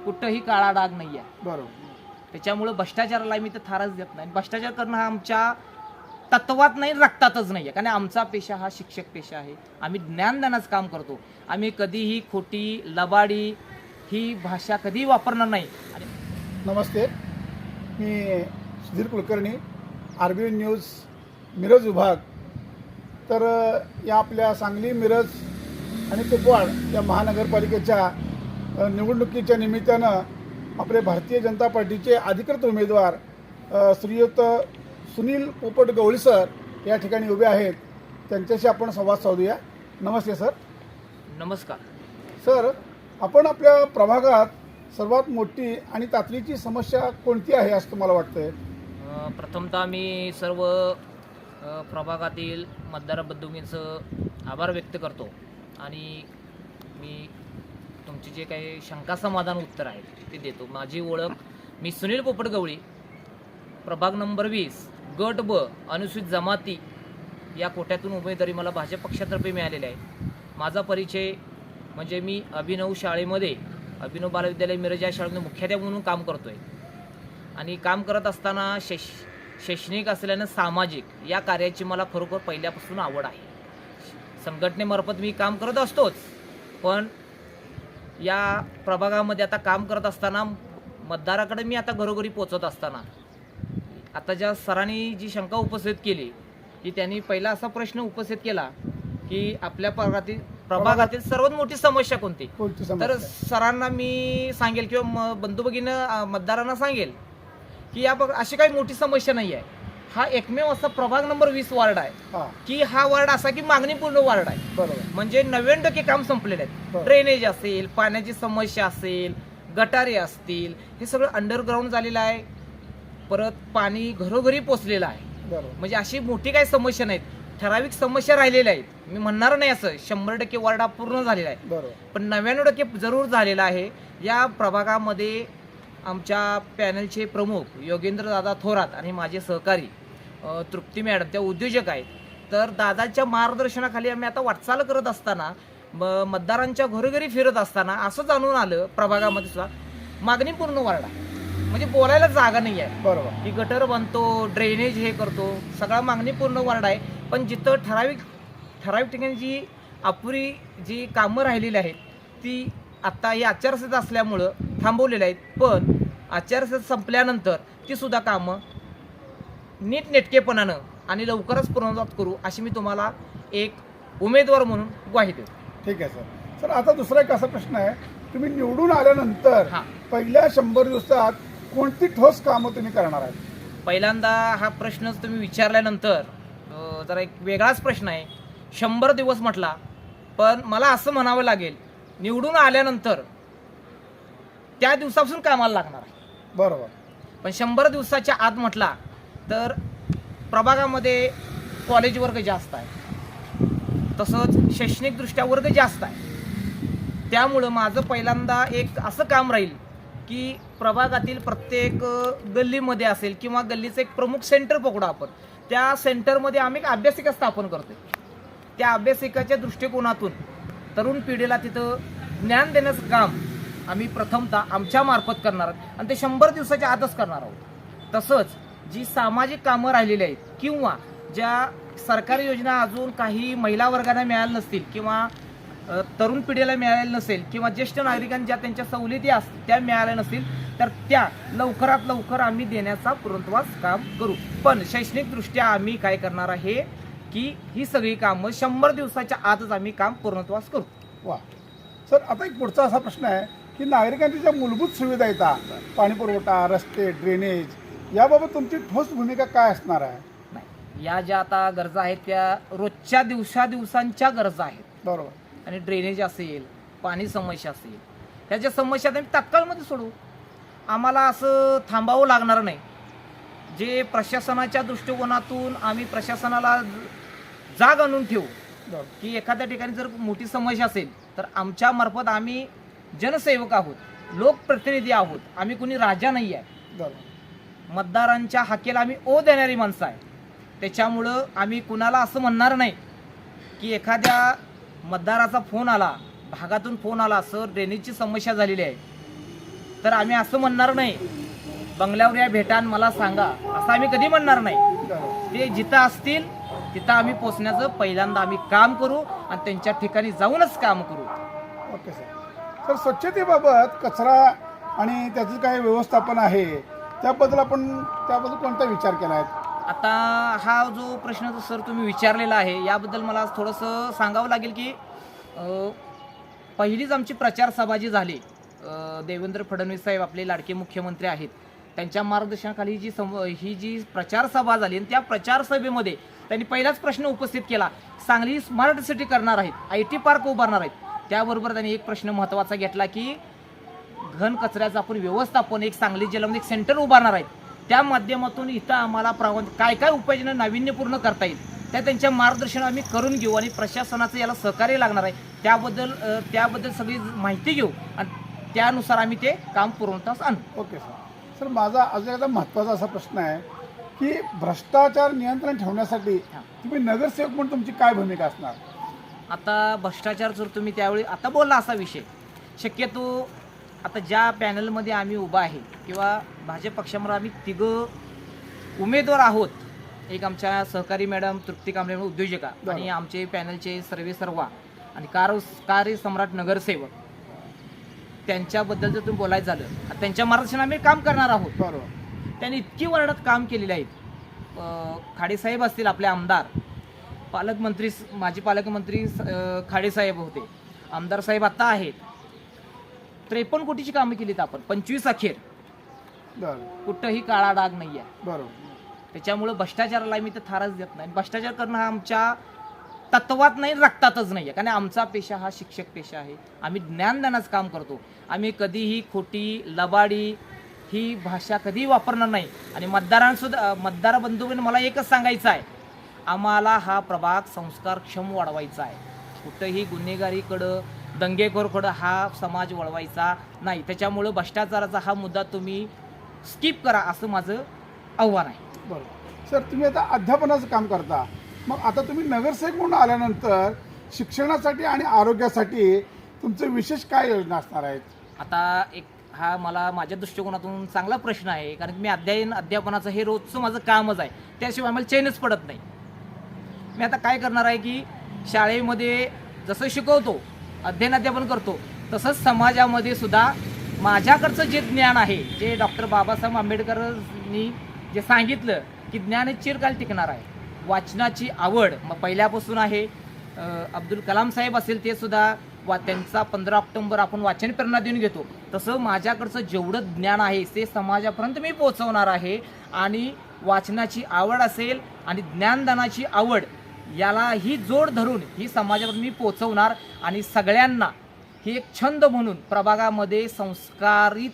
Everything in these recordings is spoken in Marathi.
कुठंही काळा डाग नाही आहे. बरोबर. त्याच्यामुळे भ्रष्टाचाराला मी तर थारच देत नाही. भ्ष्टाचार करणं हा आमच्या तत्वात नाही, रक्तातच नाही आहे. कारण आमचा पेशा हा शिक्षक पेशा आहे. आम्ही ज्ञानदानाचं काम करतो. आम्ही कधीही खोटी लबाडी ही भाषा कधीही वापरणार नाही. आणि नमस्ते, मी सुधीर कुलकर्णी, RBN न्यूज मिरज विभाग. तर या आपल्या सांगली, मिरज आणि कुपवाड या महानगरपालिकेच्या निवडणुकीच्या निमित्तानं आपले भारतीय जनता पार्टीचे अधिकृत उमेदवार श्रीयुत सुनील पोपट गवळी सर या ठिकाणी उभे आहेत. त्यांच्याशी आपण संवाद साधूया. नमस्ते सर. नमस्कार सर, आपण आपल्या प्रभागात सर्वात मोठी आणि तातडीची समस्या कोणती आहे असं तुम्हाला वाटतंय? प्रथमतः मी सर्व प्रभागातील मतदाराबंधूंचं आभार व्यक्त करतो आणि मी तुमची जे काही शंका समाधान उत्तर आहे ते देतो. माझी ओळख, मी सुनील पोपट गवळी, प्रभाग नंबर 20, गट ब, अनुसूचित जमाती या कोट्यातून उमेदवारी मला भाजप पक्षातर्फे मिळालेली आहे. माझा परिचय म्हणजे मी अभिनव शाळेमध्ये, अभिनव बालविद्यालय मिरज या शाळेमध्ये मुख्याध्यापक म्हणून काम करतो आहे. आणि काम करत असताना शैक्षणिक असल्यानं सामाजिक या कार्याची मला खरोखर पहिल्यापासून आवड आहे. संघटनेमार्फत मी काम करत असतोच, पण या प्रभागामध्ये आता काम करत असताना मतदाराकडे मी आता घरोघरी पोचत असताना आता ज्या सरांनी जी शंका उपस्थित केली की त्यांनी पहिला असा प्रश्न उपस्थित केला की आपल्या प्रभागातील सर्वात मोठी समस्या कोणती. तर सरांना मी सांगेल किंवा बंधू भगिनी मतदारांना सांगेल की या अशी काही मोठी समस्या नाही आहे. हा एकमेव असा प्रभाग नंबर 20 वार्ड आहे की हा वार्ड असा की मागणीपूर्ण वार्ड आहे. बरोबर. म्हणजे 90% काम संपलेले आहेत. ड्रेनेज असेल, पाण्याची समस्या असेल, गटारे असतील, हे सगळं अंडरग्राऊंड झालेलं आहे. परत पाणी घरोघरी पोचलेलं आहे. म्हणजे अशी मोठी काही समस्या नाहीत, ठराविक समस्या राहिलेल्या आहेत. मी म्हणणार नाही असं 100% वार्ड हा पूर्ण झालेला आहे, पण 99% जरूर झालेला आहे. या प्रभागामध्ये आमच्या पॅनलचे प्रमुख योगेंद्र दादा थोरात आणि माझे सहकारी तृप्ती मॅडम त्या उद्योजक आहेत. तर दादाच्या मार्गदर्शनाखाली आम्ही आता वाटचाल करत असताना मतदारांच्या घरोघरी फिरत असताना असं जाणून आलं प्रभागामध्ये सुद्धा मागणीपूर्ण वार्ड आहे. म्हणजे बोलायला जागा नाही आहे. बरोबर. की गटर बांधतो, ड्रेनेज हे करतो, सगळा मागणीपूर्ण वार्ड आहे. पण जिथं ठराविक ठिकाणी जी अपुरी जी कामं राहिलेली आहेत ती आत्ता ही आचारसंहिता असल्यामुळं थांबवलेली आहेत. पण आचारसंहिता संपल्यानंतर ती सुद्धा कामं नीटनेटकेपणानं आणि लवकरच पूर्णत्वास करू अशी मी तुम्हाला एक उमेदवार म्हणून ग्वाही देतो. ठीक आहे सर. सर, आता दुसरा एक असा प्रश्न आहे, तुम्ही निवडून आल्यानंतर पहिल्या 100 दिवसात कोणती ठोस कामं तुम्ही करणार आहात? पहिल्यांदा हा प्रश्न तुम्ही विचारल्यानंतर जरा एक वेगळाच प्रश्न आहे. 100 दिवस म्हटला, पण मला असं म्हणावं लागेल निवडून आल्यानंतर त्या दिवसापासून कामाला लागणार आहे. बरोबर. पण 100 दिवसाच्या आत म्हटला तर प्रभागामध्ये कॉलेज वर्ग जास्त आहे, तसंच शैक्षणिकदृष्ट्या वर्ग जास्त आहे. त्यामुळं माझं पहिल्यांदा एक असं काम राहील की प्रभागातील प्रत्येक गल्लीमध्ये असेल किंवा गल्लीचं एक प्रमुख सेंटर पकडू आपण, त्या सेंटरमध्ये आम्ही एक अभ्यासिका स्थापन करतो. त्या अभ्यासिकाच्या दृष्टिकोनातून तरुण पिढीला तिथं ज्ञान देण्याचं काम आम्ही प्रथमतः आमच्या मार्फत करणार आहोत आणि ते 100 दिवसाच्या आतच करणार आहोत. तसंच जी सामाजिक कामं राहिलेली आहेत किंवा ज्या सरकारी योजना अजून काही महिला वर्गांना मिळाल्या नसतील किंवा तरुण पिढीला मिळालेलं नसेल किंवा ज्येष्ठ नागरिकांच्या त्यांच्या सवलती असतील त्या मिळाल्या नसतील तर त्या लवकरात लवकर आम्ही देण्याचा पूर्णत्वास काम करू. पण शैक्षणिकदृष्ट्या आम्ही काय करणार आहे की ही सगळी कामं 100 दिवसाच्या आतच आम्ही काम पूर्णत्वास करू. वा सर, आता एक पुढचा असा प्रश्न आहे की नागरिकांच्या ज्या मूलभूत सुविधा येतात, पाणी पुरवठा, रस्ते, ड्रेनेज, याबाबत तुमची ठोस भूमिका काय असणार आहे? नाही, या ज्या आता गरजा आहेत त्या रोजच्या दिवसांच्या गरजा आहेत. बरोबर. आणि ड्रेनेज असेल, पाणी समस्या असेल, ह्याच्या समस्या आम्ही तात्काळमध्ये सोडवू. आम्हाला असं थांबावं लागणार नाही. जे प्रशासनाच्या दृष्टिकोनातून आम्ही प्रशासनाला जाग आणून ठेवू की एखाद्या ठिकाणी जर मोठी समस्या असेल तर आमच्या मार्फत आम्ही जनसेवक आहोत, लोकप्रतिनिधी आहोत, आम्ही कुणी राजा नाही आहे. मतदारांच्या हाकेला आम्ही ओ देणारी माणसं आहे. त्याच्यामुळं आम्ही कुणाला असं म्हणणार नाही की एखाद्या मतदाराचा फोन आला, भागातून फोन आला, सर ड्रेनेजची समस्या झालेली आहे, तर आम्ही असं म्हणणार नाही बंगल्यावर या भेटा आणि मला सांगा, असं आम्ही कधी म्हणणार नाही. बरोबर. ते जिथं असतील तिथं आम्ही पोचण्याचं पहिल्यांदा आम्ही काम करू आणि त्यांच्या ठिकाणी जाऊनच काम करू. Okay sir. सर, स्वच्छतेबाबत कचरा आणि त्याचं काय व्यवस्थापन आहे त्याबद्दल कोणता विचार केला आहे? आता हा जो प्रश्न सर तुम्ही विचारलेला आहे याबद्दल मला थोडंसं सांगावं लागेल की पहिलीच आमची प्रचार सभा जी झाली, देवेंद्र फडणवीस साहेब आपले लाडके मुख्यमंत्री आहेत, त्यांच्या मार्गदर्शनाखाली ही जी प्रचार सभा झाली आणि त्या प्रचार सभेमध्ये त्यांनी पहिलाच प्रश्न उपस्थित केला, सांगली स्मार्ट सिटी करणार आहेत, IT पार्क उभारणार आहेत. त्याबरोबर त्यांनी एक प्रश्न महत्त्वाचा घेतला की घन कचऱ्याचं आपण व्यवस्थापन एक सांगली जिल्ह्यामध्ये एक सेंटर उभारणार आहेत, त्या माध्यमातून इथं आम्हाला काय काय उपाययोजना नाविन्यपूर्ण करता येईल त्या त्यांच्या मार्गदर्शन आम्ही करून घेऊ आणि प्रशासनाचं याला सहकार्य लागणार आहे त्याबद्दल सगळी माहिती घेऊ आणि त्यानुसार आम्ही ते काम पूर्णत्वास आणू. Okay sir. सर, माझा अजून एकदा महत्त्वाचा असा प्रश्न आहे की भ्रष्टाचार नियंत्रण ठेवण्यासाठी तुम्ही नगरसेवक म्हणून तुमची काय भूमिका असणार? आता भ्रष्टाचार जर तुम्ही त्यावेळी आता बोलला असा विषय, शक्यतो आता ज्या पॅनलमध्ये आम्ही उभा आहे किंवा भाजप पक्षामध्ये आम्ही तिघं उमेदवार आहोत, एक आमच्या सहकारी मॅडम तृप्ती कांबळे उद्योजका आणि आमचे पॅनलचे सर्वेसर्वा आणि कार्यसम्राट नगरसेवक, त्यांच्याबद्दल जर तुम्ही बोलायचं झालं त्यांच्या मार्गदर्शनाने आम्ही काम करणार आहोत. बरोबर. त्यांनी इतकी वर्णात काम केलेले आहेत. खाडेसाहेब असतील आपले आमदार, पालकमंत्री माजी पालकमंत्री खाडेसाहेब होते, आमदार साहेब आता आहेत. 53 कोटीची कामं केलीत आपण 25 अखेर, बरोबर. कुठंही काळा डाग नाही आहे. बरोबर. त्याच्यामुळं भ्रष्टाचाराला मी तर थारच देत नाही. भ्रष्टाचार करणं हा आमच्या तत्वात नाही, रक्तातच नाही आहे. कारण आमचा पेशा हा शिक्षक पेशा आहे. आम्ही ज्ञानदानाचं काम करतो. आम्ही कधीही खोटी लबाडी ही भाषा कधीही वापरणार नाही. आणि मतदार बंधूंनी मला एकच सांगायचं आहे, आम्हाला हा प्रभाग संस्कारक्षम वाढवायचा आहे. कुठंही गुन्हेगारीकडं दंगेखोरकडं हा समाज वळवायचा नाही. त्याच्यामुळं भ्रष्टाचाराचा हा मुद्दा तुम्ही स्किप करा असं माझं आव्हान आहे. बरोबर. सर, तुम्ही आता अध्यापनाचं काम करता, मग आता तुम्ही नगरसेवक म्हणून आल्यानंतर शिक्षणासाठी आणि आरोग्यासाठी तुमचे विशेष काय योजना असणार आहेत? आता एक हा मला माझ्या दृष्टिकोनातून चांगला प्रश्न आहे, कारण की मी अध्यापनाचं हे रोजचं माझं कामच आहे, त्याशिवाय आम्हाला चैनच पडत नाही. मी आता काय करणार आहे की शाळेमध्ये जसं शिकवतो, अध्ययन करतो, तसंच समाजामध्ये सुद्धा माझ्याकडचं जे ज्ञान आहे, जे डॉक्टर बाबासाहेब आंबेडकरांनी जे सांगितलं की ज्ञान हे चिरकाल टिकणार आहे, वाचनाची आवड मग पहिल्यापासून आहे. अब्दुल कलाम साहेब असेल ते सुद्धा त्यांचा 15 ऑक्टोबर आपण वाचन प्रेरणा देऊन घेतो, तसं माझ्याकडचं जेवढं ज्ञान आहे ते समाजापर्यंत मी पोहोचवणार आहे. आणि वाचनाची आवड असेल आणि ज्ञानदानाची आवड याला ही जोड धरून ही समाजापर्यंत मी पोहोचवणार. आणि सगळ्यांना ही एक छंद म्हणून प्रभागामध्ये संस्कारित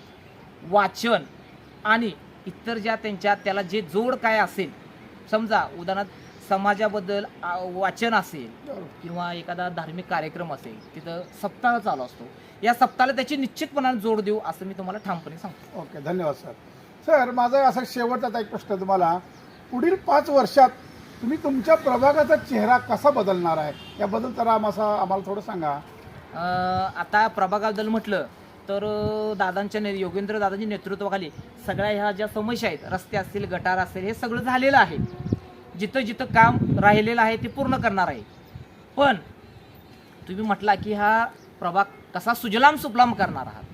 वाचन आणि इतर ज्या त्याला जे जोड काय असेल, समजा उदाहरणार्थ समाजाबद्दल वाचन असेल किंवा एखादा धार्मिक कार्यक्रम असेल, तिथं सप्ताह चालू असतो, या सप्ताहाला त्याची निश्चितपणाने जोड देऊ असं मी तुम्हाला ठामपणे सांगतो. ओके, धन्यवाद सर. सर, माझा असा शेवटचा एक प्रश्न तुम्हाला, पुढील 5 वर्षात तुम्ही तुमच्या प्रभागाचा चेहरा कसा बदलणार आहे याबद्दल तर आम्हाला थोडं सांगा. आता प्रभागाबद्दल म्हटलं तर योगेंद्र दादांच्या नेतृत्वाखाली सगळ्या ह्या ज्या समस्या आहेत, रस्ते असतील, गटार असेल, हे सगळं झालेलं आहे. जिथं जिथं काम राहिलेलं आहे ते पूर्ण करणार आहे. पण तुम्ही म्हटला की हा प्रभाग कसा सुजलाम सुफलाम करणार आहात,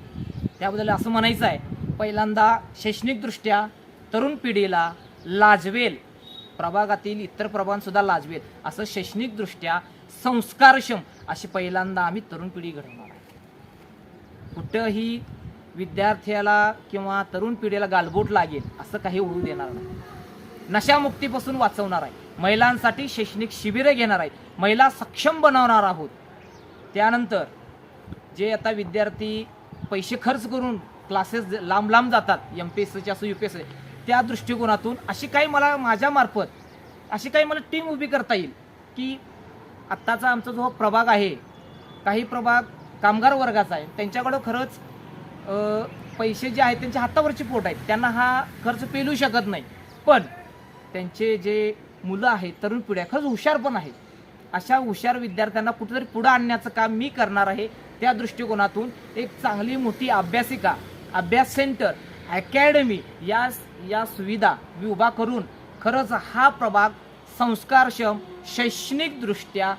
त्याबद्दल असं म्हणायचं आहे, पहिल्यांदा शैक्षणिकदृष्ट्या तरुण पिढीला लाजवेल, प्रभागातील इतर प्रभागांसुद्धा लाजवेल असं शैक्षणिकदृष्ट्या संस्कारक्षम अशी पहिल्यांदा आम्ही तरुण पिढी घडवणार आहे. कुठंही विद्यार्थ्याला किंवा तरुण पिढीला गालबोट लागेल असं काही होऊ देणार नाही. नशामुक्तीपासून वाचवणार आहे. महिलांसाठी शैक्षणिक शिबिरे घेणार आहेत. महिला सक्षम बनवणार आहोत. त्यानंतर जे आता विद्यार्थी पैसे खर्च करून क्लासेस लांब लांब जातात, MPSC असो UPSC, त्या दृष्टिकोनातून अशी काही मला माझ्यामार्फत अशी काही मला टीम उभी करता येईल की आत्ताचा आमचा जो प्रभाग आहे, काही प्रभाग कामगार वर्गाचा आहे, त्यांच्याकडं खरंच पैसे जे आहेत त्यांच्या हातावरची पोट आहेत, त्यांना हा खर्च पेलू शकत नाही. पण त्यांचे जे मुलं आहेत, तरुण पिढ्या खरंच हुशार पण आहेत. अशा हुशार विद्यार्थ्यांना कुठेतरी पुढं आणण्याचं काम मी करणार आहे. त्या दृष्टिकोनातून एक चांगली मोठी अभ्यासिका अभ्यास सेंटर, अकॅडमी या सुविधा मी उभा करून खरंच हा प्रभाग संस्कारक्षम, शैक्षणिकदृष्ट्या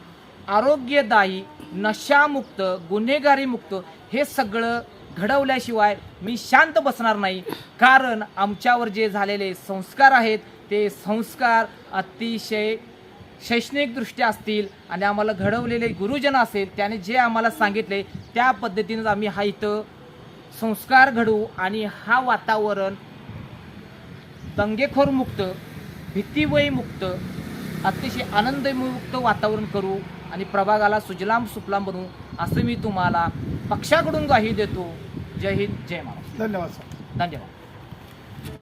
आरोग्यदायी, नशामुक्त, गुन्हेगारीमुक्त हे सगळं घडवल्याशिवाय मी शांत बसणार नाही. कारण आमच्यावर जे झालेले संस्कार आहेत ते संस्कार अतिशय शैक्षणिकदृष्ट्या असतील आणि आम्हाला घडवलेले गुरुजन असेल त्याने जे आम्हाला सांगितले त्या पद्धतीनेच आम्ही हा इथं संस्कार घडवू आणि हा वातावरण दंगेखोर मुक्त, भीतीवयमुक्त, अतिशय आनंदमुक्त वातावरण करू आणि प्रभागाला सुजलाम सुफलाम बनवू असं मी तुम्हाला पक्षाकडून ग्वाही देतो. जय हिंद, जय महाराष्ट्र. धन्यवाद सर. धन्यवाद.